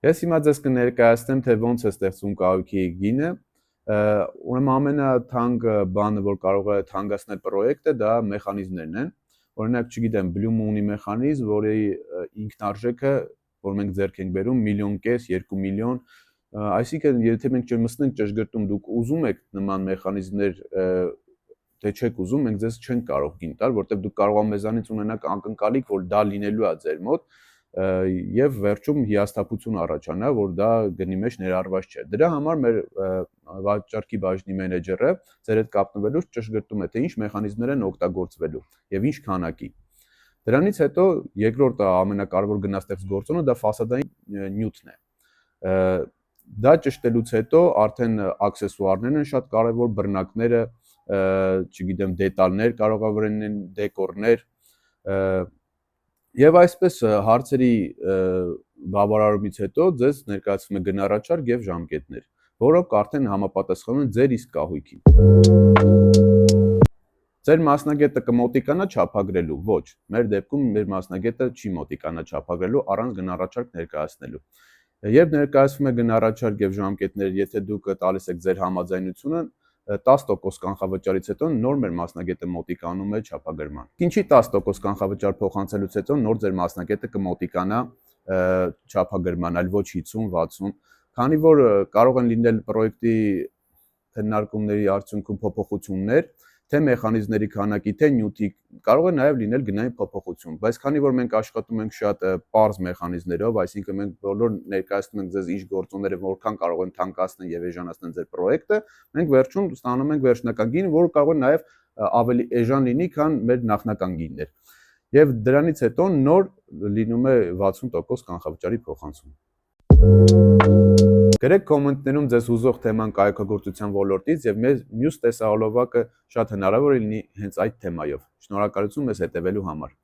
Ես հիմա ձեզ կներկայացնեմ, թե ոնց է ստեղծվում կահույքի գինը։ Ուրեմն ամենաթանկ բանը, որ կարող է թանկացնել պրոյեկտը, դա մեխանիզմներն են։ Օրինակ, չգիտեմ, Bloom-ը ունի մեխանիզմ, որի ինքնարժեքը, որ մենք ձեռք ենք բերում, 1,5 միլիոն, 2 միլիոն, այսինքն եթե մենք չմտնենք ճշգրտում, դուք ուզում եք նման մեխանիզմներ, թե չեք ուզում, մենք ձեզ չենք կարող գին տալ, որտեղ դուք կարող եք մեզանից ունենալ ակնկալիք, որ դա լինելու է ձեր մոտ, եւ վերջում հիասթափություն առաջանա, որ դա գնի մեջ ներառված չէ։ Դրա համար մեր վաճառքի բաժնի մենեջերը ձեր հետ կապնվելուց ճշգրտում է, թե ինչ մեխանիզմներ են օգտագործվելու եւ ինչ քանակի։ Դրանից հետո երկրորդ ամենակարևոր գնահատեղծգործոնը դա ֆասադային նյութն է։ Դա ճշտելուց հետո արդեն աքսեսուարներն են շատ կարևոր, բռնակները, չգիտեմ, դետալներ կարող է վրան դեկորներ, եւ այսպես հարցերի բավարարումից հետո ձեզ ներկայացվում է գնահառաչարկ եւ ժամկետներ, որոնք արդեն համապատասխանում են ձեր իսկ կահույքին։ Ձեր մասնագետը կմոտիկանա չափագրելու, ոչ, մեր դեպքում մեր մասնագետը չի մոտիկանա չափագրելու առանց գնահառաչարկ ներկայացնելու։ Երբ ներկայացվում է գնահառաչարկ եւ ժամկետներ, եթե դուք տալիս եք ձեր համաձայնությունը, 10% կանխավճարից հետո նոր մեր մասնագետը մոտիկանում է չափագրման։ Ինչի 10% կանխավճար փոխանցելուց հետո նոր ձեր մասնագետը կմոտիկանա չափագրման, այլ ոչ 50-60, քանի որ կարող են լինել պրոյեկտի քննարկումների արդյունքում փոփոխություններ, թե մեխանիզմների քանակի, թե նյութի, կարող է նաև լինել գնային փոփոխություն, բայց քանի որ մենք աշխատում ենք շատ պարզ մեխանիզմներով, այսինքն մենք բոլոր ներկայացնում ենք ձեզ ինչ գործոնները որքան կարող են թանկացնել եւ էժանացնել ձեր պրոյեկտը, մենք վերջում ստանում ենք վերջնական գին, որը կարող է նաև ավելի էժան լինի, քան մեր նախնական գինն էր։ Եվ դրանից հետո նոր լինում է 60% կանխավճարի փոխանցում։ Գրեք կոմենտներում ձեզ հուզող թեման կայքագործության ոլորտից եւ մեր մյուս տեսահոլովակը շատ հնարավոր է լինի հենց այդ թեմայով։ Շնորհակալություն մեզ հետևելու համար։